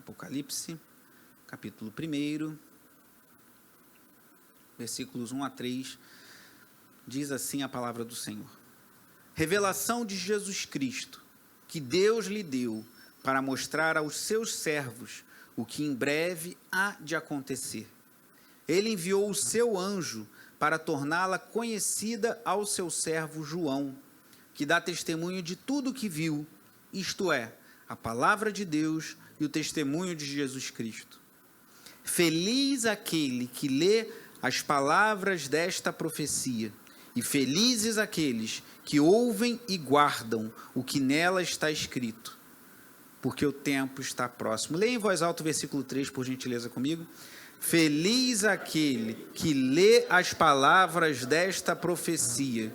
Apocalipse, capítulo 1, versículos 1 a 3, diz assim a palavra do Senhor. Revelação de Jesus Cristo, que Deus lhe deu para mostrar aos seus servos o que em breve há de acontecer. Ele enviou o seu anjo para torná-la conhecida ao seu servo João, que dá testemunho de tudo o que viu, isto é, a palavra de Deus e o testemunho de Jesus Cristo. Feliz aquele que lê as palavras desta profecia, e felizes aqueles que ouvem e guardam o que nela está escrito, porque o tempo está próximo. Leia em voz alta o versículo 3, por gentileza, comigo. Feliz aquele que lê as palavras desta profecia,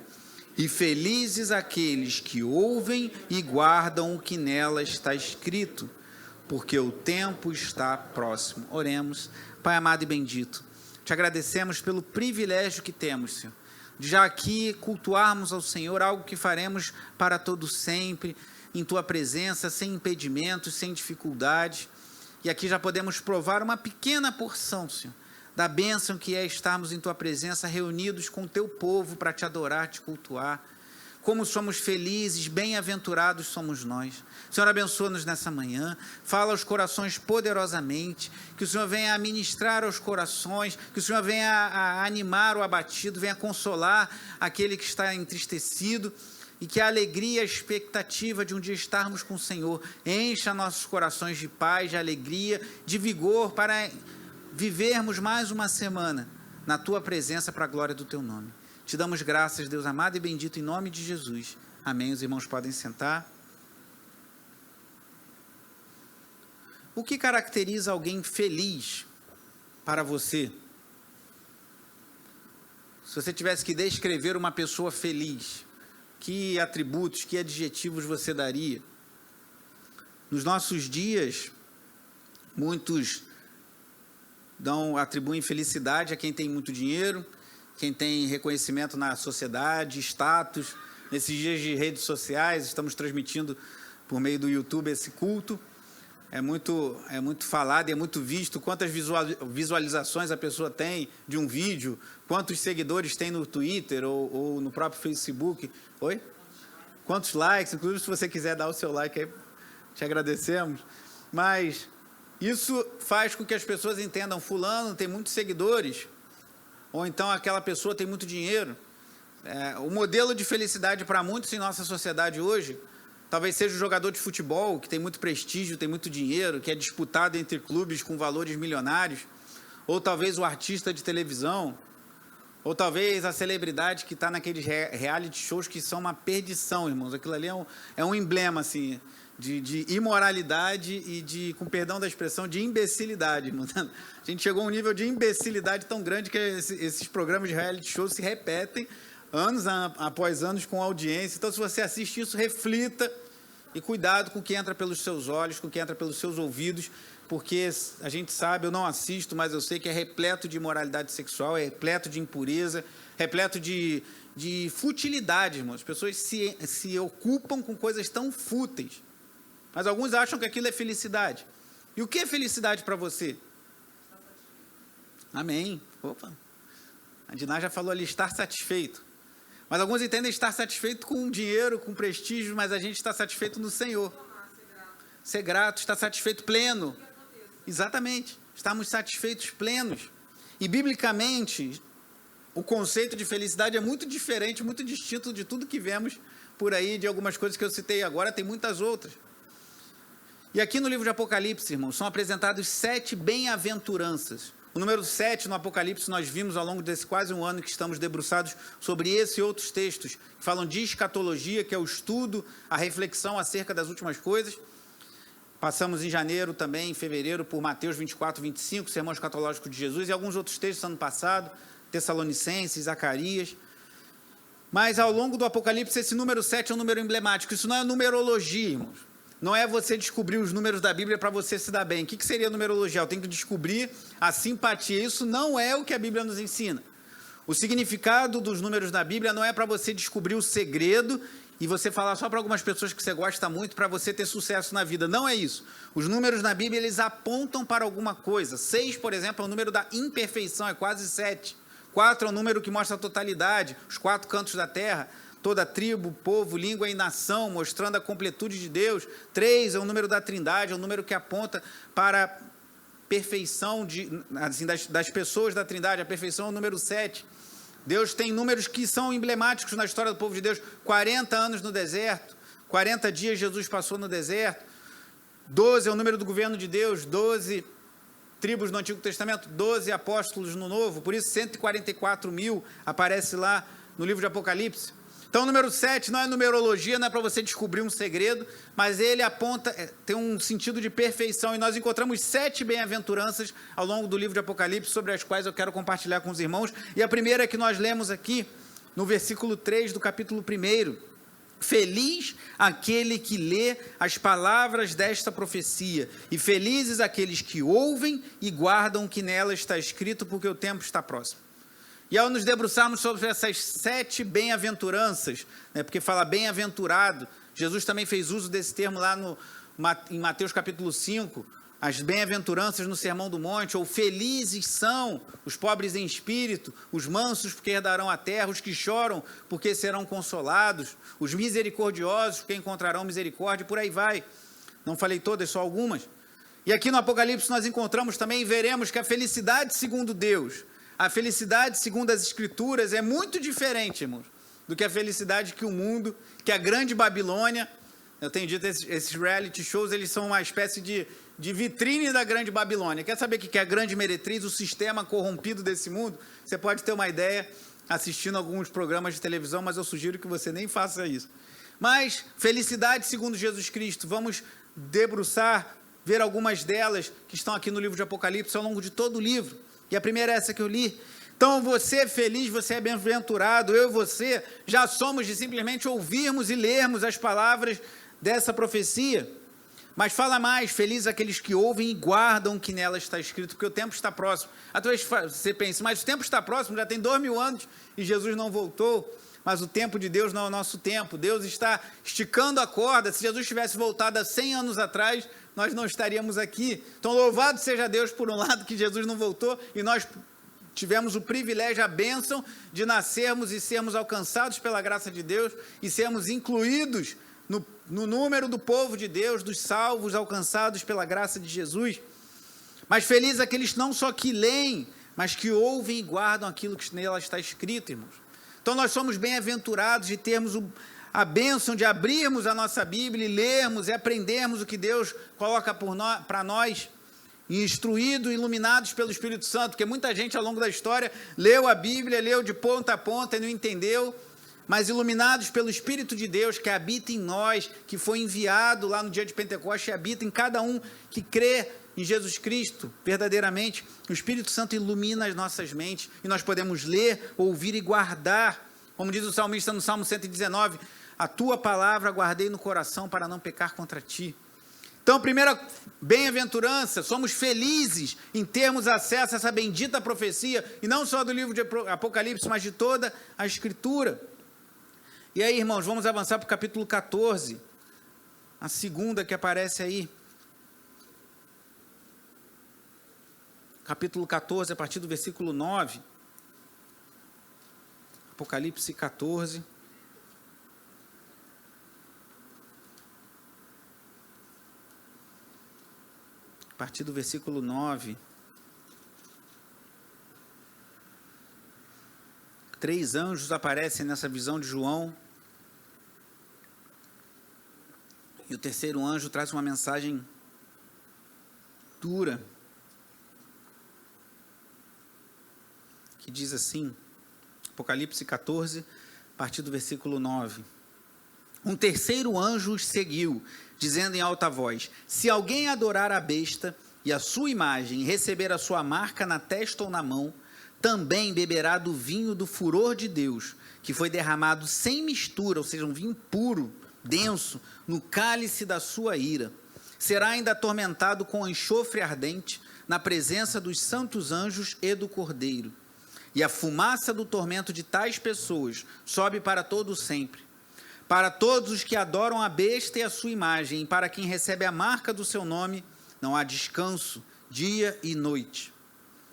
e felizes aqueles que ouvem e guardam o que nela está escrito, porque o tempo está próximo. Oremos. Pai amado e bendito, te agradecemos pelo privilégio que temos, Senhor, de já aqui cultuarmos ao Senhor, algo que faremos para todo sempre, em Tua presença, sem impedimentos, sem dificuldade. E aqui já podemos provar uma pequena porção, Senhor, da bênção que é estarmos em Tua presença, reunidos com o Teu povo para Te adorar, Te cultuar. Como somos felizes, bem-aventurados somos nós. Senhor, abençoa-nos nessa manhã, fala aos corações poderosamente, que o Senhor venha a ministrar aos corações, que o Senhor venha a animar o abatido, venha a consolar aquele que está entristecido, e que a alegria e a expectativa de um dia estarmos com o Senhor encha nossos corações de paz, de alegria, de vigor, para vivermos mais uma semana na Tua presença para a glória do Teu nome. Te damos graças, Deus amado e bendito, em nome de Jesus. Amém. Os irmãos podem sentar. O que caracteriza alguém feliz para você? Se você tivesse que descrever uma pessoa feliz, que atributos, que adjetivos você daria? Nos nossos dias, muitos atribuem felicidade a quem tem muito dinheiro, quem tem reconhecimento na sociedade, status. Nesses dias de redes sociais, estamos transmitindo por meio do YouTube esse culto. É muito falado e é muito visto quantas visualizações a pessoa tem de um vídeo, quantos seguidores tem no Twitter ou no próprio Facebook. Oi? Quantos likes? Inclusive, se você quiser dar o seu like aí, te agradecemos. Mas isso faz com que as pessoas entendam, fulano tem muitos seguidores, ou então aquela pessoa tem muito dinheiro. O modelo de felicidade para muitos em nossa sociedade hoje, talvez seja o jogador de futebol, que tem muito prestígio, tem muito dinheiro, que é disputado entre clubes com valores milionários, ou talvez o artista de televisão, ou talvez a celebridade que está naqueles reality shows que são uma perdição, irmãos. Aquilo ali é um emblema, assim, de imoralidade e de, com perdão da expressão, de imbecilidade, irmãos. A gente chegou a um nível de imbecilidade tão grande que esses programas de reality shows se repetem anos após anos com audiência. Então, se você assiste isso, reflita e cuidado com o que entra pelos seus olhos, com o que entra pelos seus ouvidos, porque a gente sabe, eu não assisto, mas eu sei que é repleto de imoralidade sexual, é repleto de impureza, repleto de futilidade, irmãos. As pessoas se ocupam com coisas tão fúteis, mas alguns acham que aquilo é felicidade. E o que é felicidade para você? Amém. Opa. A Diná já falou ali, estar satisfeito. Mas alguns entendem estar satisfeito com dinheiro, com prestígio, mas a gente está satisfeito no Senhor. Ser grato, estar satisfeito pleno. Exatamente. Estamos satisfeitos plenos. E, biblicamente, o conceito de felicidade é muito diferente, muito distinto de tudo que vemos por aí, de algumas coisas que eu citei agora, tem muitas outras. E aqui no livro de Apocalipse, irmãos, são apresentados 7 bem-aventuranças. O número 7 no Apocalipse nós vimos ao longo desse quase um ano que estamos debruçados sobre esse e outros textos que falam de escatologia, que é o estudo, a reflexão acerca das últimas coisas. Passamos em janeiro também, em fevereiro, por Mateus 24, 25, Sermão Escatológico de Jesus, e alguns outros textos ano passado, Tessalonicenses, Zacarias. Mas ao longo do Apocalipse, esse número 7 é um número emblemático. Isso não é numerologia, irmãos. Não é você descobrir os números da Bíblia para você se dar bem. O que seria numerologia? Eu tenho que descobrir a simpatia. Isso não é o que a Bíblia nos ensina. O significado dos números da Bíblia não é para você descobrir o segredo e você falar só para algumas pessoas que você gosta muito para você ter sucesso na vida. Não é isso. Os números na Bíblia, eles apontam para alguma coisa. 6, por exemplo, é o número da imperfeição, é quase 7. 4 é o número que mostra a totalidade, os 4 cantos da terra, toda tribo, povo, língua e nação, mostrando a completude de Deus. 3 é o número da trindade, é o número que aponta para a perfeição assim, das pessoas da trindade. A perfeição é o número 7. Deus tem números que são emblemáticos na história do povo de Deus. 40 anos no deserto, 40 dias Jesus passou no deserto. 12 é o número do governo de Deus, 12 tribos no Antigo Testamento, 12 apóstolos no Novo, por isso 144 mil aparece lá no livro de Apocalipse. Então o número 7 não é numerologia, não é para você descobrir um segredo, mas ele aponta, tem um sentido de perfeição, e nós encontramos 7 bem-aventuranças ao longo do livro de Apocalipse, sobre as quais eu quero compartilhar com os irmãos, e a primeira que nós lemos aqui, no versículo 3 do capítulo 1, feliz aquele que lê as palavras desta profecia, e felizes aqueles que ouvem e guardam o que nela está escrito, porque o tempo está próximo. E ao nos debruçarmos sobre essas 7 bem-aventuranças, né, porque fala bem-aventurado, Jesus também fez uso desse termo lá em Mateus capítulo 5, as bem-aventuranças no Sermão do Monte, ou felizes são os pobres em espírito, os mansos porque herdarão a terra, os que choram porque serão consolados, os misericordiosos porque encontrarão misericórdia, e por aí vai. Não falei todas, só algumas. E aqui no Apocalipse nós encontramos também, e veremos que a felicidade segundo Deus, a felicidade segundo as Escrituras é muito diferente, irmãos, do que a felicidade que o mundo, que a grande Babilônia, eu tenho dito, esses reality shows, eles são uma espécie de vitrine da grande Babilônia. Quer saber o que é a grande meretriz, o sistema corrompido desse mundo? Você pode ter uma ideia assistindo alguns programas de televisão, mas eu sugiro que você nem faça isso. Mas, felicidade segundo Jesus Cristo, vamos debruçar, ver algumas delas que estão aqui no livro de Apocalipse ao longo de todo o livro. E a primeira é essa que eu li. Então, você é feliz, você é bem-aventurado, eu e você já somos de simplesmente ouvirmos e lermos as palavras dessa profecia. Mas fala mais, felizes aqueles que ouvem e guardam o que nela está escrito, porque o tempo está próximo. Talvez você pense, mas o tempo está próximo, já tem 2000 anos e Jesus não voltou. Mas o tempo de Deus não é o nosso tempo. Deus está esticando a corda. Se Jesus tivesse voltado há 100 anos atrás, nós não estaríamos aqui. Então, louvado seja Deus, por um lado, que Jesus não voltou, e nós tivemos o privilégio, a bênção de nascermos e sermos alcançados pela graça de Deus, e sermos incluídos no número do povo de Deus, dos salvos alcançados pela graça de Jesus. Mas felizes aqueles não só que leem, mas que ouvem e guardam aquilo que nela está escrito, irmãos. Então nós somos bem-aventurados de termos a bênção de abrirmos a nossa Bíblia e lermos e aprendermos o que Deus coloca para nós, instruídos, iluminados pelo Espírito Santo, porque muita gente ao longo da história leu a Bíblia, leu de ponta a ponta e não entendeu, mas iluminados pelo Espírito de Deus que habita em nós, que foi enviado lá no dia de Pentecostes e habita em cada um que crê em Jesus Cristo, verdadeiramente. O Espírito Santo ilumina as nossas mentes e nós podemos ler, ouvir e guardar, como diz o salmista no Salmo 119, a tua palavra guardei no coração para não pecar contra ti. Então, primeira bem-aventurança, somos felizes em termos acesso a essa bendita profecia, e não só do livro de Apocalipse, mas de toda a Escritura. E aí, irmãos, vamos avançar para o capítulo 14, a segunda que aparece aí. Capítulo 14, a partir do versículo 9. Apocalipse 14. A partir do versículo 9. 3 anjos aparecem nessa visão de João. E o terceiro anjo traz uma mensagem dura, que diz assim, Apocalipse 14, a partir do versículo 9. Um terceiro anjo os seguiu, dizendo em alta voz: se alguém adorar a besta e a sua imagem, e receber a sua marca na testa ou na mão, também beberá do vinho do furor de Deus, que foi derramado sem mistura, ou seja, um vinho puro, denso, no cálice da sua ira. Será ainda atormentado com enxofre ardente, na presença dos santos anjos e do Cordeiro. E a fumaça do tormento de tais pessoas sobe para todo sempre. Para todos os que adoram a besta e a sua imagem, e para quem recebe a marca do seu nome, não há descanso, dia e noite.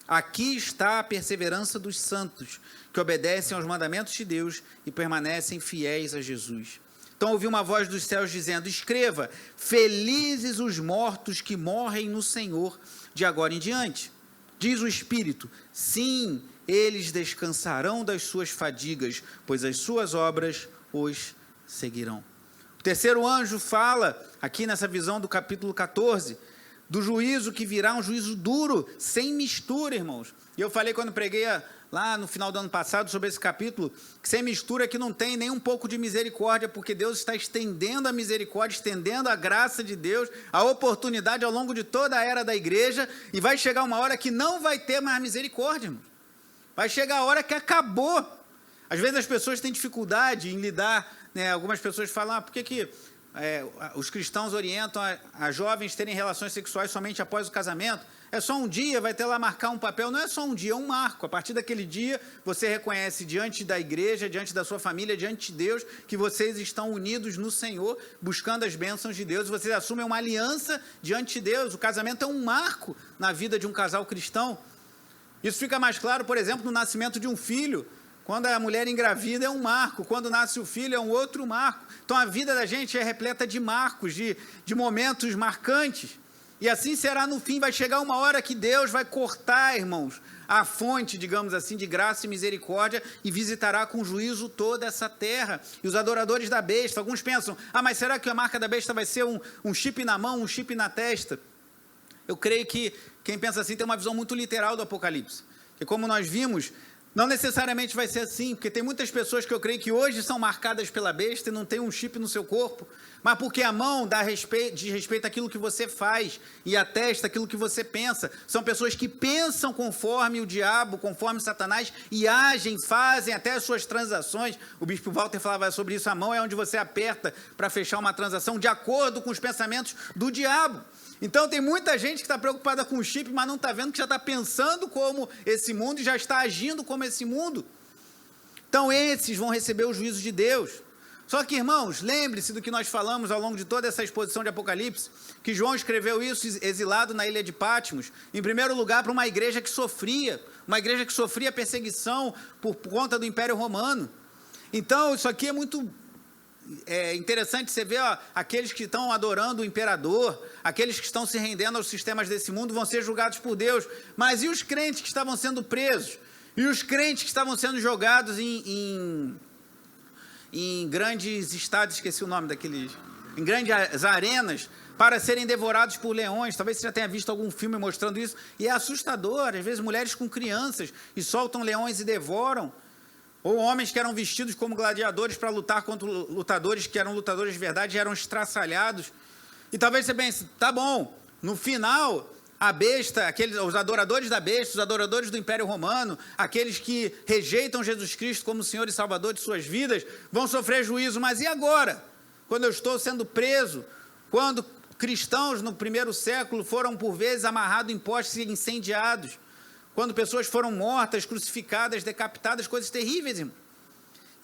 Aqui está a perseverança dos santos, que obedecem aos mandamentos de Deus e permanecem fiéis a Jesus. Então ouvi uma voz dos céus dizendo: escreva, felizes os mortos que morrem no Senhor de agora em diante. Diz o Espírito: sim, eles descansarão das suas fadigas, pois as suas obras os seguirão. O terceiro anjo fala, aqui nessa visão do capítulo 14, do juízo que virá, um juízo duro, sem mistura, irmãos. E eu falei quando preguei lá no final do ano passado sobre esse capítulo, que sem mistura que não tem nem um pouco de misericórdia, porque Deus está estendendo a misericórdia, estendendo a graça de Deus, a oportunidade ao longo de toda a era da igreja, e vai chegar uma hora que não vai ter mais misericórdia, irmãos. Vai chegar a hora que acabou. Às vezes as pessoas têm dificuldade em lidar, né? Algumas pessoas falam, por que os cristãos orientam a jovens terem relações sexuais somente após o casamento? É só um dia, vai ter lá marcar um papel. Não é só um dia, é um marco. A partir daquele dia, você reconhece diante da igreja, diante da sua família, diante de Deus, que vocês estão unidos no Senhor, buscando as bênçãos de Deus. Vocês assumem uma aliança diante de Deus. O casamento é um marco na vida de um casal cristão. Isso fica mais claro, por exemplo, no nascimento de um filho. Quando a mulher engravida é um marco, quando nasce o filho é um outro marco. Então a vida da gente é repleta de marcos, de momentos marcantes. E assim será no fim, vai chegar uma hora que Deus vai cortar, irmãos, a fonte, digamos assim, de graça e misericórdia e visitará com juízo toda essa terra. E os adoradores da besta, alguns pensam, mas será que a marca da besta vai ser um chip na mão, um chip na testa? Eu creio que quem pensa assim tem uma visão muito literal do Apocalipse. Que como nós vimos, não necessariamente vai ser assim, porque tem muitas pessoas que eu creio que hoje são marcadas pela besta e não tem um chip no seu corpo, mas porque a mão diz respeito àquilo que você faz e a testa aquilo que você pensa. São pessoas que pensam conforme o diabo, conforme Satanás, e agem, fazem até as suas transações. O bispo Walter falava sobre isso, a mão é onde você aperta para fechar uma transação de acordo com os pensamentos do diabo. Então tem muita gente que está preocupada com o chip, mas não está vendo que já está pensando como esse mundo e já está agindo como esse mundo. Então esses vão receber o juízo de Deus. Só que, irmãos, lembre-se do que nós falamos ao longo de toda essa exposição de Apocalipse, que João escreveu isso exilado na ilha de Patmos, em primeiro lugar para uma igreja que sofria perseguição por conta do Império Romano. Então isso aqui é muito interessante você ver, aqueles que estão adorando o imperador, aqueles que estão se rendendo aos sistemas desse mundo vão ser julgados por Deus, mas e os crentes que estavam sendo presos? E os crentes que estavam sendo jogados em grandes estádios, esqueci o nome daqueles, em grandes arenas, para serem devorados por leões? Talvez você já tenha visto algum filme mostrando isso, e é assustador. Às vezes mulheres com crianças, e soltam leões e devoram. Ou homens que eram vestidos como gladiadores para lutar contra lutadores que eram lutadores de verdade e eram estraçalhados. E talvez você pense, tá bom, no final, a besta, os adoradores da besta, os adoradores do Império Romano, aqueles que rejeitam Jesus Cristo como Senhor e Salvador de suas vidas, vão sofrer juízo. Mas e agora? Quando eu estou sendo preso, quando cristãos no primeiro século foram por vezes amarrados em postes e incendiados, quando pessoas foram mortas, crucificadas, decapitadas, coisas terríveis, irmão.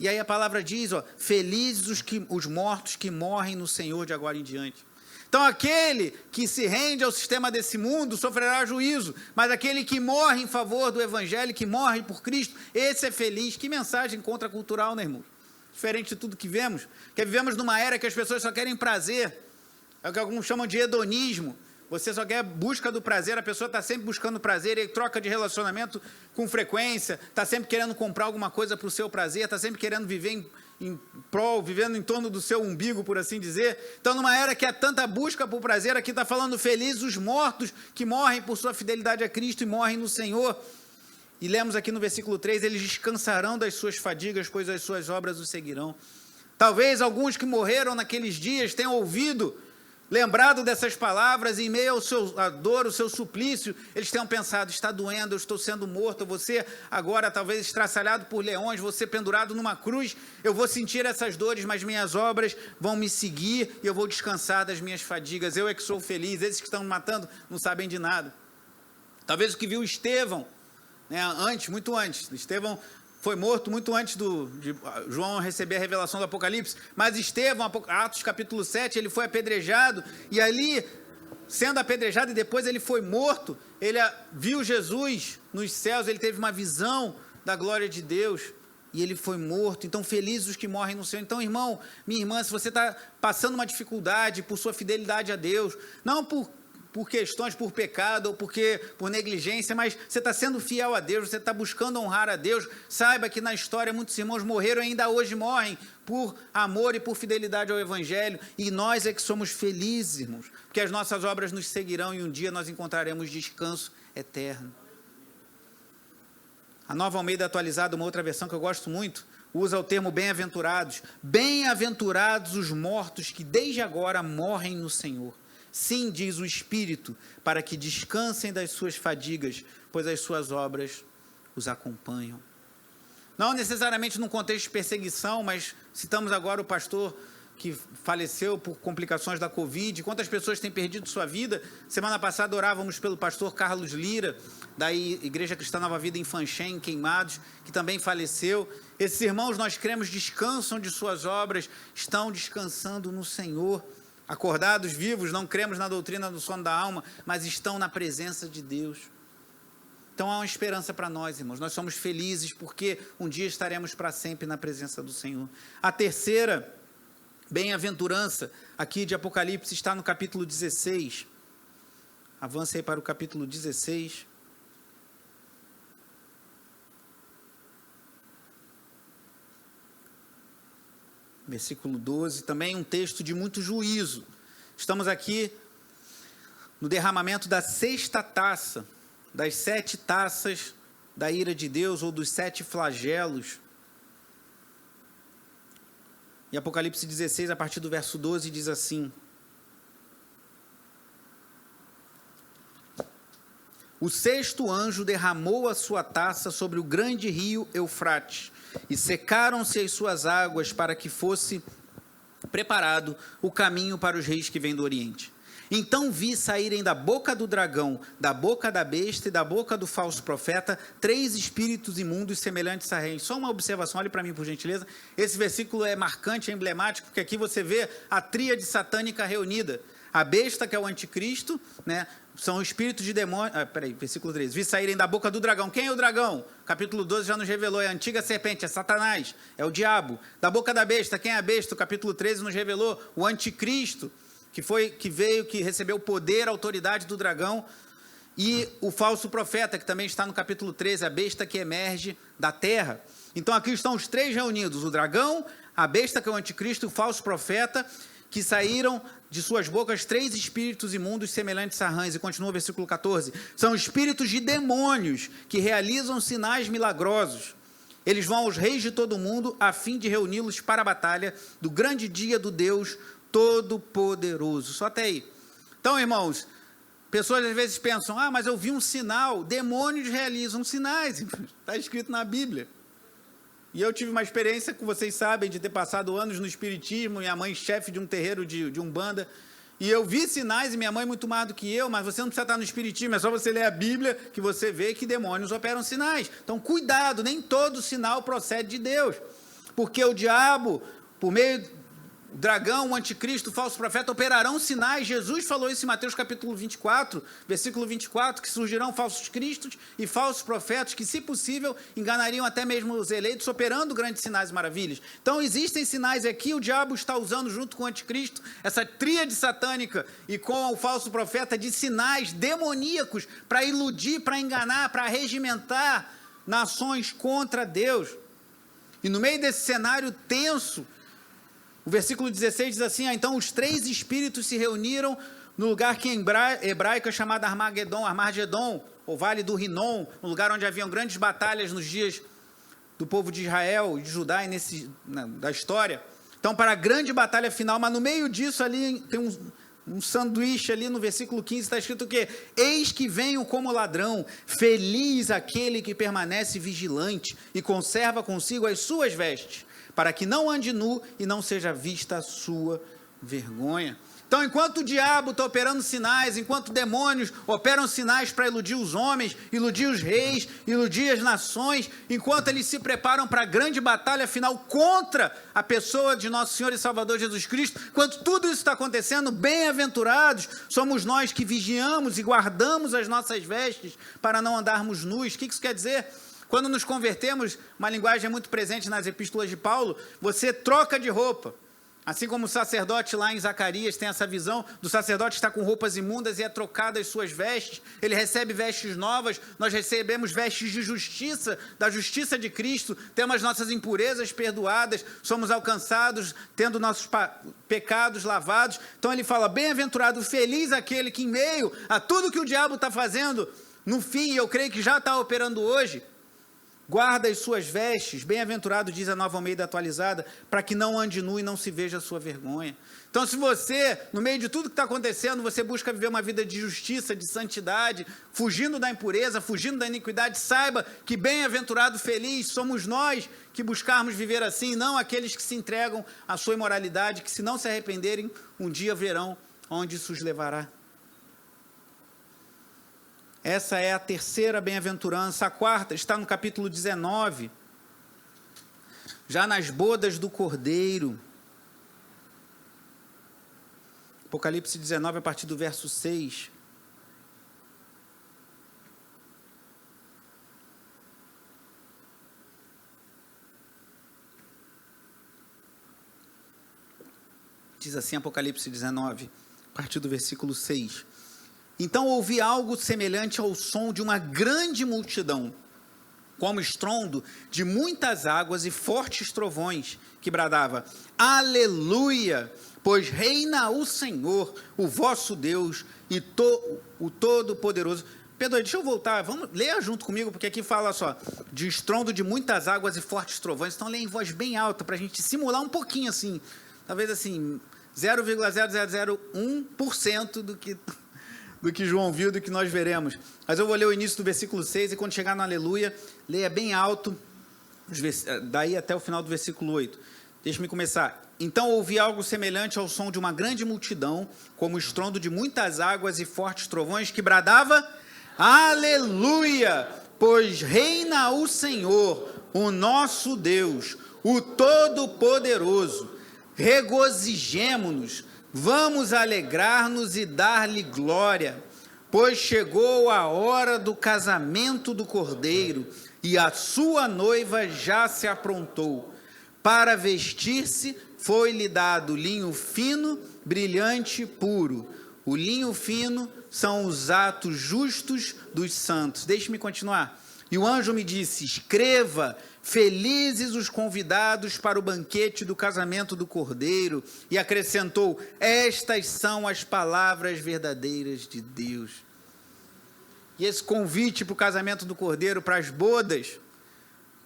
E aí a palavra diz, felizes os mortos que morrem no Senhor de agora em diante. Então aquele que se rende ao sistema desse mundo sofrerá juízo, mas aquele que morre em favor do Evangelho, que morre por Cristo, esse é feliz. Que mensagem contracultural, né, irmão? Diferente de tudo que vemos, que vivemos numa era que as pessoas só querem prazer, é o que alguns chamam de hedonismo. Você só quer busca do prazer, a pessoa está sempre buscando prazer, e troca de relacionamento com frequência, está sempre querendo comprar alguma coisa para o seu prazer, está sempre querendo viver vivendo em torno do seu umbigo, por assim dizer. Então, numa era que há tanta busca por prazer, aqui está falando felizes os mortos que morrem por sua fidelidade a Cristo e morrem no Senhor. E lemos aqui no versículo 3, eles descansarão das suas fadigas, pois as suas obras os seguirão. Talvez alguns que morreram naqueles dias tenham ouvido, lembrado dessas palavras, e em meio ao seu dor, o seu suplício, eles tenham pensado, está doendo, eu estou sendo morto, você agora talvez estraçalhado por leões, você pendurado numa cruz, eu vou sentir essas dores, mas minhas obras vão me seguir, e eu vou descansar das minhas fadigas, eu é que sou feliz, esses que estão me matando não sabem de nada. Talvez o que viu Estevão, né, muito antes, Estevão foi morto muito antes de João receber a revelação do Apocalipse, mas Estevão, Atos capítulo 7, ele foi apedrejado, e ali, sendo apedrejado e depois ele foi morto, ele viu Jesus nos céus, ele teve uma visão da glória de Deus, e ele foi morto. Então, felizes os que morrem no Senhor. Então, irmão, minha irmã, se você está passando uma dificuldade por sua fidelidade a Deus, não por questões, por pecado, ou por negligência, mas você está sendo fiel a Deus, você está buscando honrar a Deus, saiba que na história muitos irmãos morreram e ainda hoje morrem por amor e por fidelidade ao Evangelho, e nós é que somos felizes, irmãos, porque as nossas obras nos seguirão e um dia nós encontraremos descanso eterno. A Nova Almeida Atualizada, uma outra versão que eu gosto muito, usa o termo bem-aventurados. Bem-aventurados os mortos que desde agora morrem no Senhor. Sim, diz o Espírito, para que descansem das suas fadigas, pois as suas obras os acompanham. Não necessariamente num contexto de perseguição, mas citamos agora o pastor que faleceu por complicações da Covid. Quantas pessoas têm perdido sua vida? Semana passada orávamos pelo pastor Carlos Lira, da Igreja Cristã Nova Vida em Fanchen, Queimados, que também faleceu. Esses irmãos, nós cremos, descansam de suas obras, estão descansando no Senhor. Acordados, vivos, não cremos na doutrina do sono da alma, mas estão na presença de Deus. Então há uma esperança para nós, irmãos. Nós somos felizes porque um dia estaremos para sempre na presença do Senhor. A terceira bem-aventurança aqui de Apocalipse está no capítulo 16. Avance aí para o capítulo 16. Versículo 12, também um texto de muito juízo. Estamos aqui no derramamento da 6ª taça, das 7 taças da ira de Deus, ou dos 7 flagelos. E Apocalipse 16, a partir do verso 12, diz assim: O 6º anjo derramou a sua taça sobre o grande rio Eufrates, e secaram-se as suas águas para que fosse preparado o caminho para os reis que vêm do Oriente. Então vi saírem da boca do dragão, da boca da besta e da boca do falso profeta, 3 espíritos imundos semelhantes a rãs. Só uma observação, olhe para mim por gentileza. Esse versículo é marcante, é emblemático, porque aqui você vê a tríade satânica reunida. A besta, que é o anticristo, né? São espíritos de demônio. Versículo 13. Vi saírem da boca do dragão. Quem é o dragão? Capítulo 12 já nos revelou. É a antiga serpente, é Satanás, é o diabo. Da boca da besta, quem é a besta? O capítulo 13 nos revelou o anticristo, que recebeu o poder, a autoridade do dragão. E o falso profeta, que também está no capítulo 13, a besta que emerge da terra. Então aqui estão os 3 reunidos: o dragão, a besta, que é o anticristo, e o falso profeta, que saíram de suas bocas 3 espíritos imundos semelhantes a rãs. E continua o versículo 14. São espíritos de demônios que realizam sinais milagrosos. Eles vão aos reis de todo o mundo a fim de reuni-los para a batalha do grande dia do Deus Todo-Poderoso. Só até aí. Então, irmãos, pessoas às vezes pensam: mas eu vi um sinal. Demônios realizam sinais. Está escrito na Bíblia. E eu tive uma experiência, que vocês sabem, de ter passado anos no espiritismo, minha mãe chefe de um terreiro de Umbanda, e eu vi sinais, e minha mãe muito mais do que eu, mas você não precisa estar no espiritismo, é só você ler a Bíblia que você vê que demônios operam sinais. Então, cuidado, nem todo sinal procede de Deus, porque o diabo, por meio o dragão, o anticristo, o falso profeta, operarão sinais. Jesus falou isso em Mateus capítulo 24, versículo 24, que surgirão falsos cristos e falsos profetas, que, se possível, enganariam até mesmo os eleitos, operando grandes sinais e maravilhas. Então, existem sinais aqui, o diabo está usando, junto com o anticristo, essa tríade satânica e com o falso profeta, de sinais demoníacos para iludir, para enganar, para regimentar nações contra Deus. E no meio desse cenário tenso, o versículo 16 diz assim: então os 3 espíritos se reuniram no lugar que em hebraico é chamado Armagedon, ou Vale do Rinom, um lugar onde haviam grandes batalhas nos dias do povo de Israel e de Judá da história. Então, para a grande batalha final, mas no meio disso ali tem um sanduíche ali no versículo 15, está escrito o quê? Eis que venho como ladrão, feliz aquele que permanece vigilante e conserva consigo as suas vestes, para que não ande nu e não seja vista a sua vergonha. Então, enquanto o diabo está operando sinais, enquanto demônios operam sinais para iludir os homens, iludir os reis, iludir as nações, enquanto eles se preparam para a grande batalha final contra a pessoa de nosso Senhor e Salvador Jesus Cristo, enquanto tudo isso está acontecendo, bem-aventurados somos nós que vigiamos e guardamos as nossas vestes para não andarmos nus. O que isso quer dizer? Quando nos convertemos, uma linguagem muito presente nas epístolas de Paulo, você troca de roupa. Assim como o sacerdote lá em Zacarias tem essa visão do sacerdote que está com roupas imundas e é trocado as suas vestes, ele recebe vestes novas, nós recebemos vestes de justiça, da justiça de Cristo, temos nossas impurezas perdoadas, somos alcançados, tendo nossos pecados lavados. Então ele fala, bem-aventurado, feliz aquele que em meio a tudo que o diabo está fazendo, no fim, eu creio que já está operando hoje, guarda as suas vestes, bem-aventurado, diz a Nova Almeida atualizada, para que não ande nu e não se veja a sua vergonha. Então, se você, no meio de tudo que está acontecendo, você busca viver uma vida de justiça, de santidade, fugindo da impureza, fugindo da iniquidade, saiba que bem-aventurado, feliz, somos nós que buscarmos viver assim, não aqueles que se entregam à sua imoralidade, que se não se arrependerem, um dia verão onde isso os levará. Essa é a terceira bem-aventurança. A quarta está no capítulo 19, já nas bodas do Cordeiro. Apocalipse 19, a partir do verso 6. Diz assim, Apocalipse 19, a partir do versículo 6. Então ouvi algo semelhante ao som de uma grande multidão, como estrondo de muitas águas e fortes trovões, que bradava, aleluia, pois reina o Senhor, o vosso Deus, e o Todo-Poderoso. Pedro, deixa eu voltar, vamos ler junto comigo, porque aqui fala só, de estrondo de muitas águas e fortes trovões, então lê em voz bem alta, para a gente simular um pouquinho assim, talvez assim, 0,0001% do que João viu, do que nós veremos. Mas eu vou ler o início do versículo 6, e quando chegar no aleluia, leia bem alto, daí até o final do versículo 8. Deixa-me começar. Então ouvi algo semelhante ao som de uma grande multidão, como o estrondo de muitas águas e fortes trovões, que bradava, aleluia, pois reina o Senhor, o nosso Deus, o Todo-Poderoso. Regozijemo-nos, vamos alegrar-nos e dar-lhe glória, pois chegou a hora do casamento do Cordeiro, e a sua noiva já se aprontou. Para vestir-se foi-lhe dado linho fino, brilhante, puro. O linho fino são os atos justos dos santos. Deixe-me continuar. E o anjo me disse, escreva, felizes os convidados para o banquete do casamento do Cordeiro, e acrescentou, estas são as palavras verdadeiras de Deus. E esse convite para o casamento do Cordeiro, para as bodas,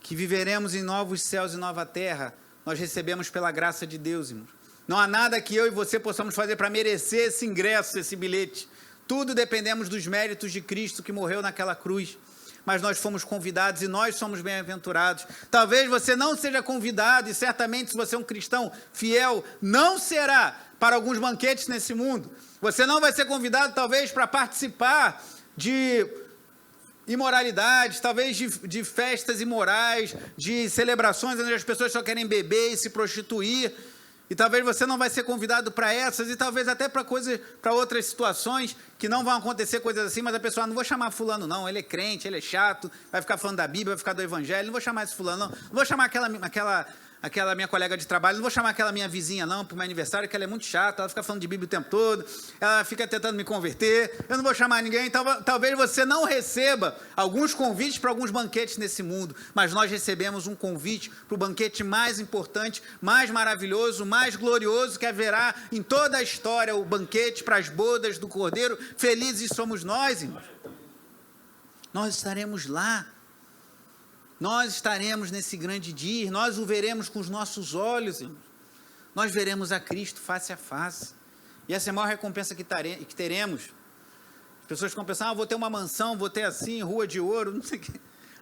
que viveremos em novos céus e nova terra, nós recebemos pela graça de Deus, irmãos. Não há nada que eu e você possamos fazer para merecer esse ingresso, esse bilhete. Tudo dependemos dos méritos de Cristo que morreu naquela cruz. Mas nós fomos convidados e nós somos bem-aventurados. Talvez você não seja convidado, e certamente se você é um cristão fiel, não será para alguns banquetes nesse mundo. Você não vai ser convidado, talvez, para participar de imoralidades, talvez de festas imorais, de celebrações onde as pessoas só querem beber e se prostituir. E talvez você não vai ser convidado para essas, e talvez até para outras situações que não vão acontecer coisas assim, mas a pessoa, não vou chamar fulano não, ele é crente, ele é chato, vai ficar falando da Bíblia, vai ficar do Evangelho, não vou chamar esse fulano não vou chamar aquela minha colega de trabalho, não vou chamar aquela minha vizinha não, para o meu aniversário, que ela é muito chata, ela fica falando de Bíblia o tempo todo, ela fica tentando me converter, eu não vou chamar ninguém. Então, talvez você não receba alguns convites para alguns banquetes nesse mundo, mas nós recebemos um convite para o banquete mais importante, mais maravilhoso, mais glorioso que haverá em toda a história, o banquete para as bodas do Cordeiro. Felizes somos nós, irmãos. Nós estaremos lá. Nós estaremos nesse grande dia, nós o veremos com os nossos olhos, irmãos. Nós veremos a Cristo face a face. E essa é a maior recompensa que teremos. As pessoas ficam pensando, vou ter uma mansão, vou ter assim, rua de ouro, não sei o quê.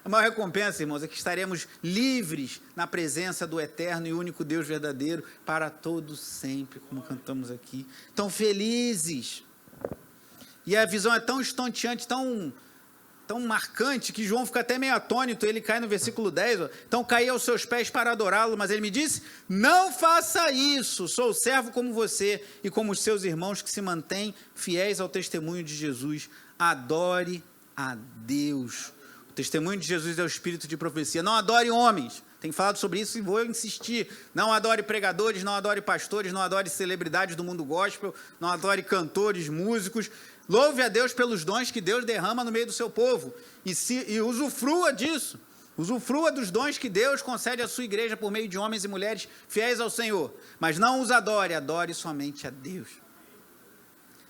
A maior recompensa, irmãos, é que estaremos livres na presença do eterno e único Deus verdadeiro para todos sempre, como cantamos aqui. Tão felizes. E a visão é tão estonteante, tão marcante, que João fica até meio atônito. Ele cai no versículo 10. Ó, então caí aos seus pés para adorá-lo, mas ele me disse, não faça isso, sou servo como você e como os seus irmãos que se mantêm fiéis ao testemunho de Jesus. Adore a Deus. O testemunho de Jesus é o espírito de profecia. Não adore homens. Tenho falado sobre isso e vou insistir. Não adore pregadores, não adore pastores, não adore celebridades do mundo gospel, não adore cantores, músicos. Louve a Deus pelos dons que Deus derrama no meio do seu povo. E usufrua disso. Usufrua dos dons que Deus concede à sua igreja por meio de homens e mulheres fiéis ao Senhor. Mas não os adore, adore somente a Deus.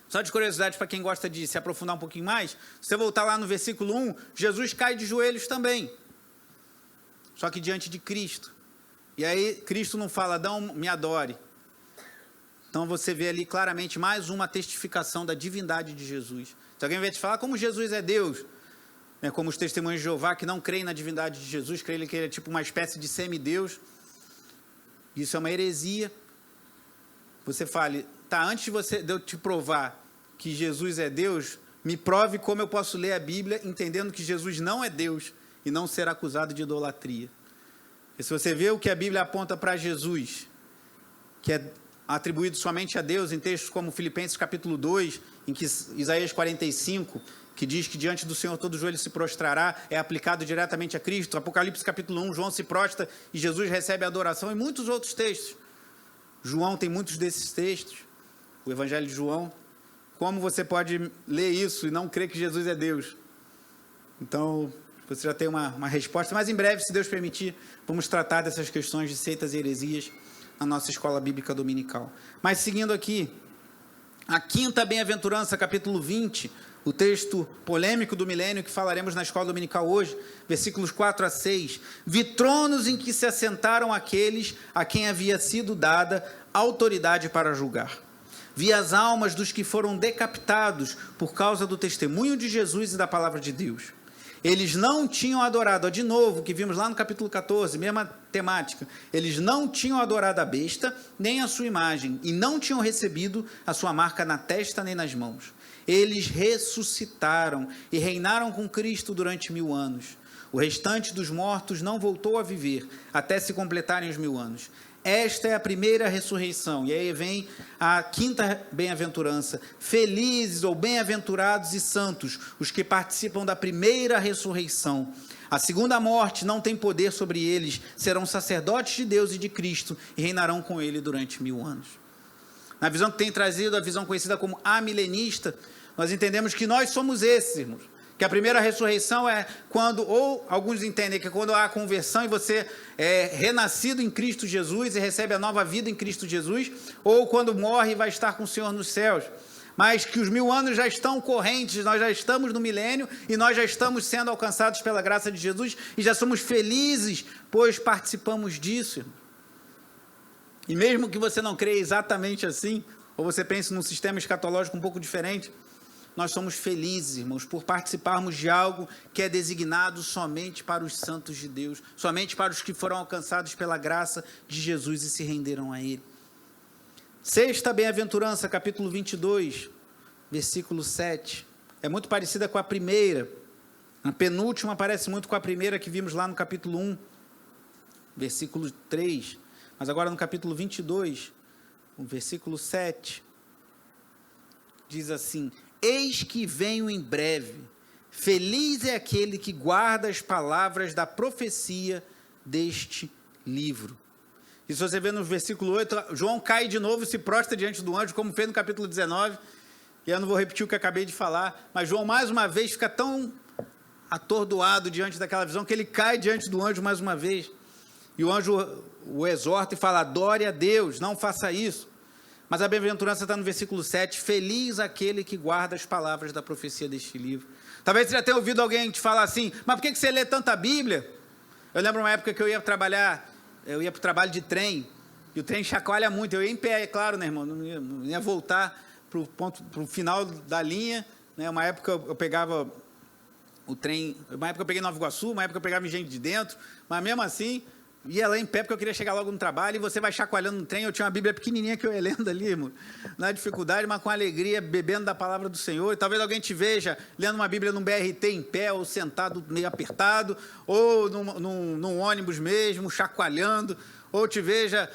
Só de curiosidade para quem gosta de se aprofundar um pouquinho mais, se você voltar lá no versículo 1, Jesus cai de joelhos também. Só que diante de Cristo. E aí Cristo não fala, Adão, me adore. Então você vê ali claramente mais uma testificação da divindade de Jesus. Se alguém vier te falar como Jesus é Deus, né, como os testemunhos de Jeová que não creem na divindade de Jesus, creem que ele é tipo uma espécie de semideus, isso é uma heresia. Você fale, tá, antes de eu te provar que Jesus é Deus, me prove como eu posso ler a Bíblia entendendo que Jesus não é Deus e não ser acusado de idolatria. E se você vê o que a Bíblia aponta para Jesus, que é atribuído somente a Deus, em textos como Filipenses capítulo 2, em que Isaías 45, que diz que diante do Senhor todo joelho se prostrará, é aplicado diretamente a Cristo. Apocalipse capítulo 1, João se prostra e Jesus recebe a adoração, e muitos outros textos. João tem muitos desses textos, o Evangelho de João. Como você pode ler isso e não crer que Jesus é Deus? Então, você já tem uma resposta, mas em breve, se Deus permitir, vamos tratar dessas questões de seitas e heresias na nossa escola bíblica dominical. Mas seguindo aqui, a quinta bem-aventurança, capítulo 20, o texto polêmico do milênio que falaremos na escola dominical hoje, versículos 4 a 6. Vi tronos em que se assentaram aqueles a quem havia sido dada autoridade para julgar. Vi as almas dos que foram decapitados por causa do testemunho de Jesus e da palavra de Deus. Eles não tinham adorado, de novo, que vimos lá no capítulo 14, mesma temática. Eles não tinham adorado a besta, nem a sua imagem, e não tinham recebido a sua marca na testa nem nas mãos. Eles ressuscitaram e reinaram com Cristo durante 1000 anos. O restante dos mortos não voltou a viver, até se completarem os 1000 anos. Esta é a primeira ressurreição. E aí vem a quinta bem-aventurança. Felizes ou bem-aventurados e santos, os que participam da primeira ressurreição. A segunda morte não tem poder sobre eles, serão sacerdotes de Deus e de Cristo e reinarão com ele durante 1000 anos. Na visão que tem trazido, a visão conhecida como amilenista, nós entendemos que nós somos esses, irmãos. Que a primeira ressurreição é quando, ou alguns entendem que é quando há a conversão e você é renascido em Cristo Jesus e recebe a nova vida em Cristo Jesus, ou quando morre e vai estar com o Senhor nos céus. Mas que os 1000 anos já estão correntes, nós já estamos no milênio e nós já estamos sendo alcançados pela graça de Jesus e já somos felizes, pois participamos disso, irmão. E mesmo que você não creia exatamente assim, ou você pense num sistema escatológico um pouco diferente, nós somos felizes, irmãos, por participarmos de algo que é designado somente para os santos de Deus, somente para os que foram alcançados pela graça de Jesus e se renderam a Ele. Sexta bem-aventurança, capítulo 22, versículo 7. É muito parecida com a primeira. A penúltima parece muito com a primeira que vimos lá no capítulo 1, versículo 3. Mas agora no capítulo 22, o versículo 7, diz assim: eis que venho em breve, feliz é aquele que guarda as palavras da profecia deste livro. E se você vê no versículo 8, João cai de novo e se prostra diante do anjo, como fez no capítulo 19, e eu não vou repetir o que acabei de falar, mas João mais uma vez fica tão atordoado diante daquela visão, que ele cai diante do anjo mais uma vez, e o anjo o exorta e fala: adore a Deus, não faça isso. Mas a bem-aventurança está no versículo 7, feliz aquele que guarda as palavras da profecia deste livro. Talvez você já tenha ouvido alguém te falar assim: mas por que você lê tanta Bíblia? Eu lembro uma época que eu ia para o trabalho de trem, e o trem chacoalha muito, eu ia em pé, é claro, né, irmão, não ia voltar para o final da linha, né, uma época eu pegava o trem, uma época eu peguei Nova Iguaçu, uma época eu pegava Engenho de Dentro, mas mesmo assim, ia lá em pé porque eu queria chegar logo no trabalho, e você vai chacoalhando no trem, eu tinha uma Bíblia pequenininha que eu ia lendo ali, irmão, na dificuldade, mas com alegria, bebendo da palavra do Senhor, e talvez alguém te veja lendo uma Bíblia num BRT em pé, ou sentado meio apertado, ou num ônibus mesmo, chacoalhando, ou te veja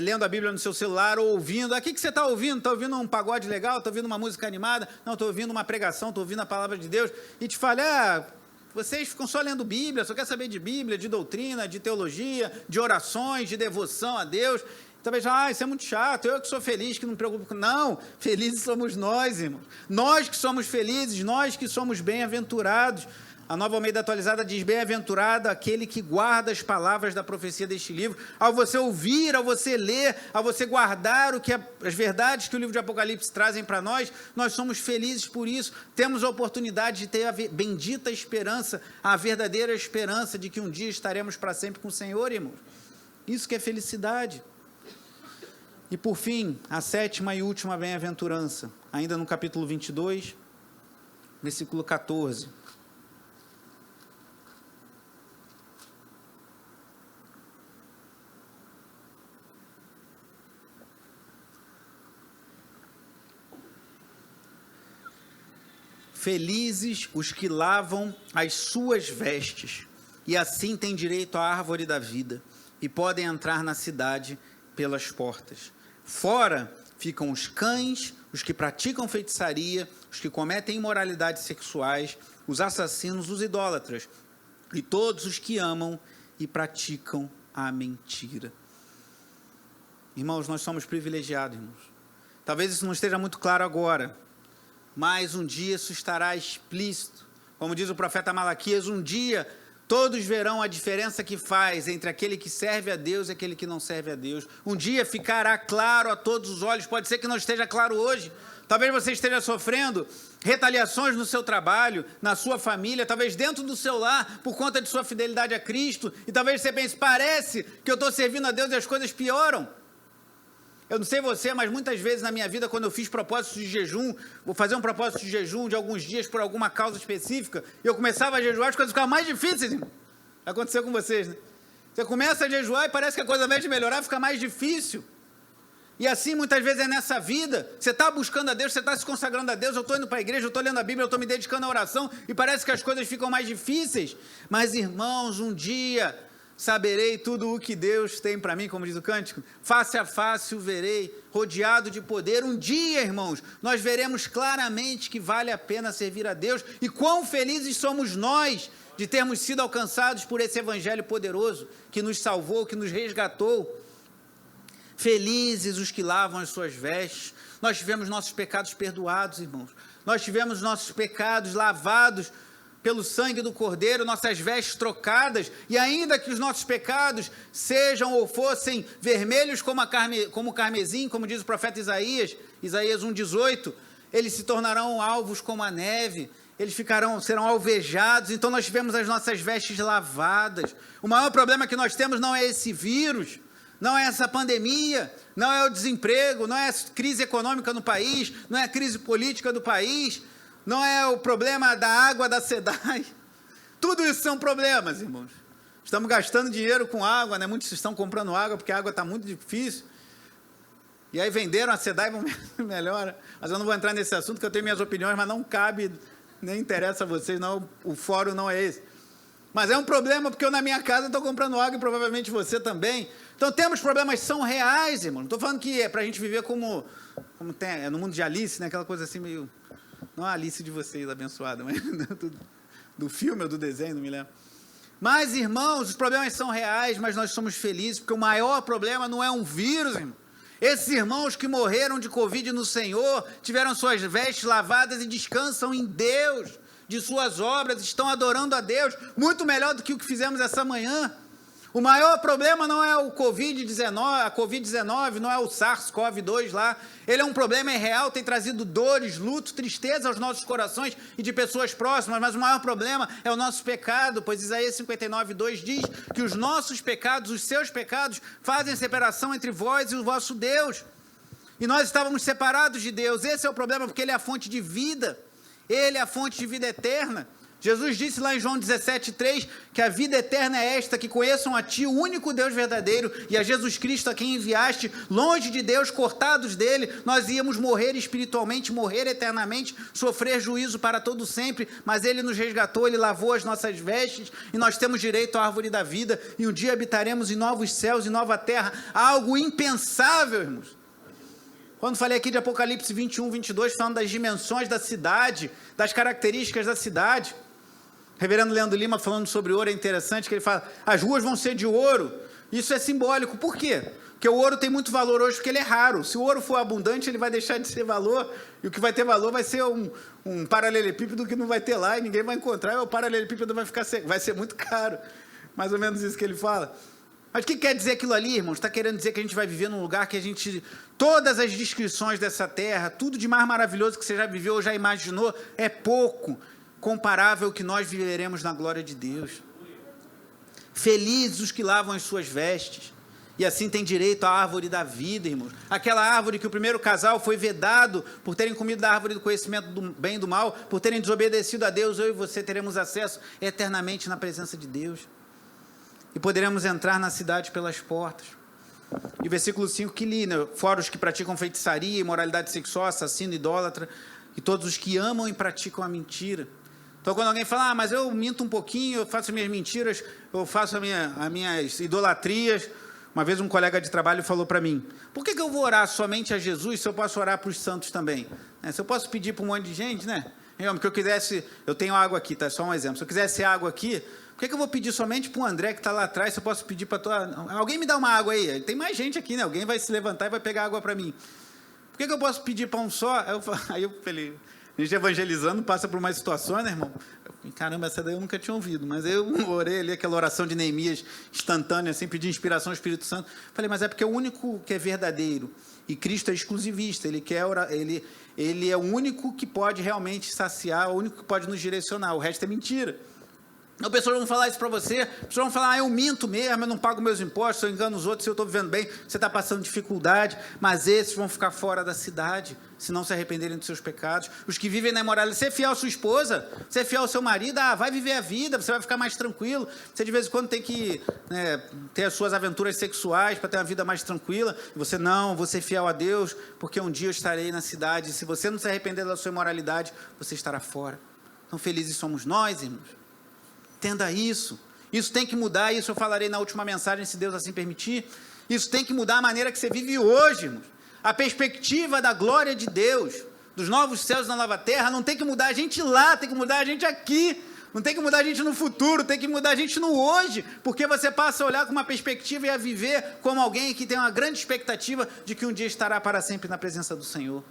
lendo a Bíblia no seu celular, ou ouvindo. O que você está ouvindo? Está ouvindo um pagode legal? Está ouvindo uma música animada? Não, estou ouvindo uma pregação, estou ouvindo a palavra de Deus. E te fala, vocês ficam só lendo Bíblia, só quer saber de Bíblia, de doutrina, de teologia, de orações, de devoção a Deus. Talvez, isso é muito chato, eu que sou feliz, que não me preocupo com... Não, felizes somos nós, irmãos. Nós que somos felizes, nós que somos bem-aventurados. A Nova Almeida Atualizada diz: bem-aventurado aquele que guarda as palavras da profecia deste livro. Ao você ouvir, ao você ler, ao você guardar as verdades que o livro de Apocalipse trazem para nós, nós somos felizes por isso. Temos a oportunidade de ter a bendita esperança, a verdadeira esperança de que um dia estaremos para sempre com o Senhor, irmãos. Isso que é felicidade. E por fim, a 7ª e última bem-aventurança, ainda no capítulo 22, versículo 14. Felizes os que lavam as suas vestes, e assim têm direito à árvore da vida, e podem entrar na cidade pelas portas. Fora ficam os cães, os que praticam feitiçaria, os que cometem imoralidades sexuais, os assassinos, os idólatras, e todos os que amam e praticam a mentira. Irmãos, nós somos privilegiados, irmãos. Talvez isso não esteja muito claro agora, mas um dia isso estará explícito. Como diz o profeta Malaquias, um dia todos verão a diferença que faz entre aquele que serve a Deus e aquele que não serve a Deus. Um dia ficará claro a todos os olhos. Pode ser que não esteja claro hoje. Talvez você esteja sofrendo retaliações no seu trabalho, na sua família, talvez dentro do seu lar, por conta de sua fidelidade a Cristo. E talvez você pense, parece que eu estou servindo a Deus e as coisas pioram. Eu não sei você, mas muitas vezes na minha vida, quando eu fiz propósitos de jejum, vou fazer um propósito de jejum de alguns dias por alguma causa específica, e eu começava a jejuar, as coisas ficavam mais difíceis, irmão. Aconteceu com vocês, né? Você começa a jejuar e parece que a coisa, ao invés de melhorar, fica mais difícil. E assim, muitas vezes é nessa vida, você está buscando a Deus, você está se consagrando a Deus, eu estou indo para a igreja, eu estou lendo a Bíblia, eu estou me dedicando à oração, e parece que as coisas ficam mais difíceis. Mas, irmãos, um dia saberei tudo o que Deus tem para mim, como diz o cântico, face a face o verei, rodeado de poder. Um dia, irmãos, nós veremos claramente que vale a pena servir a Deus, e quão felizes somos nós de termos sido alcançados por esse evangelho poderoso, que nos salvou, que nos resgatou. Felizes os que lavam as suas vestes. Nós tivemos nossos pecados perdoados, irmãos, nós tivemos nossos pecados lavados pelo sangue do Cordeiro, nossas vestes trocadas, e ainda que os nossos pecados sejam ou fossem vermelhos como o carmesim, como diz o profeta Isaías 1,18, eles se tornarão alvos como a neve, eles serão alvejados. Então nós tivemos as nossas vestes lavadas. O maior problema que nós temos não é esse vírus, não é essa pandemia, não é o desemprego, não é a crise econômica no país, não é a crise política do país, não é o problema da água da SEDAI. Tudo isso são problemas, irmãos. Estamos gastando dinheiro com água, né? Muitos estão comprando água porque a água está muito difícil. E aí venderam a SEDAI, melhora. Mas eu não vou entrar nesse assunto, porque eu tenho minhas opiniões, mas não cabe, nem interessa a vocês, não, o fórum não é esse. Mas é um problema, porque eu na minha casa estou comprando água e provavelmente você também. Então temos problemas que são reais, irmão. Não estou falando que é para a gente viver como tem no mundo de Alice, né? Aquela coisa assim meio... Não a Alice de vocês, abençoada, mas do filme ou do desenho, não me lembro. Mas, irmãos, os problemas são reais, mas nós somos felizes, porque o maior problema não é um vírus, irmão. Esses irmãos que morreram de Covid no Senhor, tiveram suas vestes lavadas e descansam em Deus, de suas obras, estão adorando a Deus, muito melhor do que o que fizemos essa manhã. O maior problema não é o Covid-19, não é o SARS-CoV-2 lá. Ele é um problema real, tem trazido dores, luto, tristeza aos nossos corações e de pessoas próximas, mas o maior problema é o nosso pecado, pois Isaías 59:2 diz que os nossos pecados, os seus pecados, fazem separação entre vós e o vosso Deus. E nós estávamos separados de Deus. Esse é o problema, porque Ele é a fonte de vida. Ele é a fonte de vida eterna. Jesus disse lá em João 17,3 que a vida eterna é esta, que conheçam a Ti, o único Deus verdadeiro, e a Jesus Cristo a quem enviaste. Longe de Deus, cortados dele, nós íamos morrer espiritualmente, morrer eternamente, sofrer juízo para todo sempre, mas ele nos resgatou, ele lavou as nossas vestes, e nós temos direito à árvore da vida, e um dia habitaremos em novos céus e nova terra, algo impensável, irmãos. Quando falei aqui de Apocalipse 21, 22, falando das dimensões da cidade, das características da cidade, Reverendo Leandro Lima falando sobre ouro, é interessante que ele fala, as ruas vão ser de ouro. Isso é simbólico. Por quê? Porque o ouro tem muito valor hoje, porque ele é raro. Se o ouro for abundante, ele vai deixar de ser valor, e o que vai ter valor vai ser um paralelepípedo que não vai ter lá, e ninguém vai encontrar, e o paralelepípedo vai ser muito caro. Mais ou menos isso que ele fala. Mas o que quer dizer aquilo ali, irmãos? Está querendo dizer que a gente vai viver num lugar que todas as descrições dessa terra, tudo de mais maravilhoso que você já viveu ou já imaginou, é pouco comparável ao que nós viveremos na glória de Deus. Felizes os que lavam as suas vestes, e assim tem direito à árvore da vida, irmãos. Aquela árvore que o primeiro casal foi vedado por terem comido da árvore do conhecimento do bem e do mal, por terem desobedecido a Deus, eu e você teremos acesso eternamente na presença de Deus. E poderemos entrar na cidade pelas portas. E o versículo 5 que li, né? Fora os que praticam feitiçaria, imoralidade sexual, assassino, idólatra, e todos os que amam e praticam a mentira. Então, quando alguém fala, mas eu minto um pouquinho, eu faço minhas mentiras, eu faço as minhas idolatrias. Uma vez um colega de trabalho falou para mim, por que eu vou orar somente a Jesus se eu posso orar para os santos também? Se eu posso pedir para um monte de gente, né? Porque eu tenho água aqui, tá? Só um exemplo. Se eu quisesse água aqui, por que eu vou pedir somente para o André que está lá atrás, se eu posso pedir para alguém me dá uma água aí? Tem mais gente aqui, né? Alguém vai se levantar e vai pegar água para mim. Por que eu posso pedir para um só? Aí eu falei, a gente evangelizando passa por umas situações, né, irmão? Caramba, essa daí eu nunca tinha ouvido, mas eu orei ali aquela oração de Neemias instantânea, assim, pedi inspiração ao Espírito Santo. Falei, mas é porque é o único que é verdadeiro, e Cristo é exclusivista, ele é o único que pode realmente saciar, o único que pode nos direcionar, o resto é mentira. As pessoas vão falar isso para você, as pessoas vão falar, eu minto mesmo, eu não pago meus impostos, eu engano os outros, eu estou vivendo bem, você está passando dificuldade, mas esses vão ficar fora da cidade, se não se arrependerem dos seus pecados. Os que vivem na imoralidade, você é fiel à sua esposa, você é fiel ao seu marido, vai viver a vida, você vai ficar mais tranquilo, você de vez em quando tem que ter as suas aventuras sexuais para ter uma vida mais tranquila, e você não, vou ser fiel a Deus, porque um dia eu estarei na cidade, e se você não se arrepender da sua imoralidade, você estará fora. Então felizes somos nós, irmãos. Entenda isso. Isso tem que mudar, isso eu falarei na última mensagem, se Deus assim permitir. Isso tem que mudar a maneira que você vive hoje, irmãos. A perspectiva da glória de Deus, dos novos céus e da nova terra, não tem que mudar a gente lá, tem que mudar a gente aqui. Não tem que mudar a gente no futuro, tem que mudar a gente no hoje, porque você passa a olhar com uma perspectiva e a viver como alguém que tem uma grande expectativa de que um dia estará para sempre na presença do Senhor.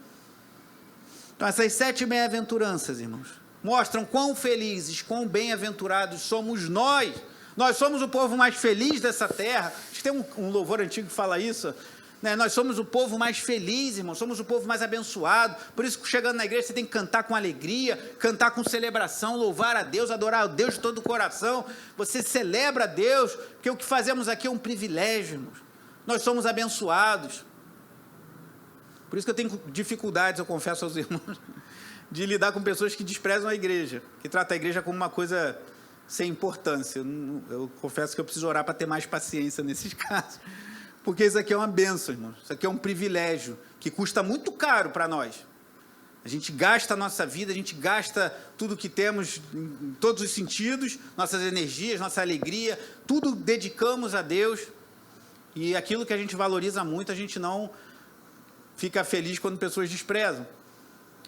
Então, essas 7 bem-aventuranças, irmãos, mostram quão felizes, quão bem-aventurados somos nós. Nós somos o povo mais feliz dessa terra. Acho que tem um louvor antigo que fala isso, né? Nós somos o povo mais feliz, irmão. Somos o povo mais abençoado. Por isso que chegando na igreja você tem que cantar com alegria, cantar com celebração, louvar a Deus, adorar a Deus de todo o coração. Você celebra a Deus, porque o que fazemos aqui é um privilégio, irmãos. Nós somos abençoados. Por isso que eu tenho dificuldades, eu confesso aos irmãos, de lidar com pessoas que desprezam a igreja, que tratam a igreja como uma coisa sem importância. Eu confesso que eu preciso orar para ter mais paciência nesses casos, porque isso aqui é uma bênção, irmãos. Isso aqui é um privilégio que custa muito caro para nós. A gente gasta a nossa vida, a gente gasta tudo que temos em todos os sentidos, nossas energias, nossa alegria, tudo dedicamos a Deus, e aquilo que a gente valoriza muito, a gente não fica feliz quando pessoas desprezam.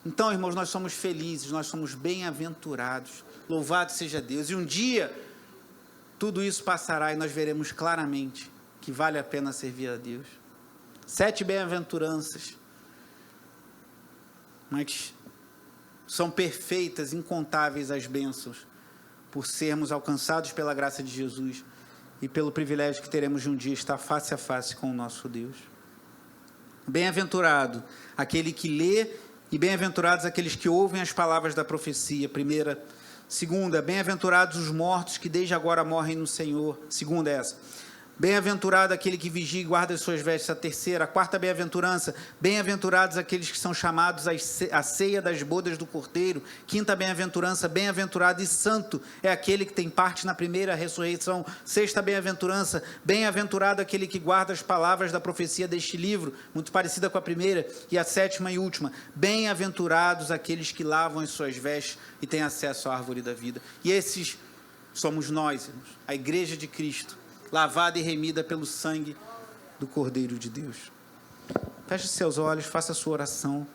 Então, irmãos, nós somos felizes, nós somos bem-aventurados, louvado seja Deus, e um dia tudo isso passará e nós veremos claramente que vale a pena servir a Deus. 7 bem-aventuranças, mas são perfeitas, incontáveis as bênçãos, por sermos alcançados pela graça de Jesus e pelo privilégio que teremos de um dia estar face a face com o nosso Deus. Bem-aventurado aquele que lê, e bem-aventurados aqueles que ouvem as palavras da profecia. Primeira. Segunda, bem-aventurados os mortos que desde agora morrem no Senhor. Segunda essa. Bem-aventurado aquele que vigia e guarda as suas vestes. A terceira, a quarta bem-aventurança. Bem-aventurados aqueles que são chamados à ceia das bodas do Cordeiro. Quinta bem-aventurança, bem-aventurado e santo é aquele que tem parte na primeira ressurreição. Sexta bem-aventurança, bem-aventurado aquele que guarda as palavras da profecia deste livro, muito parecida com a primeira. E a sétima e última, bem-aventurados aqueles que lavam as suas vestes e têm acesso à árvore da vida. E esses somos nós, irmãos, a igreja de Cristo, lavada e remida pelo sangue do Cordeiro de Deus. Feche seus olhos, faça a sua oração.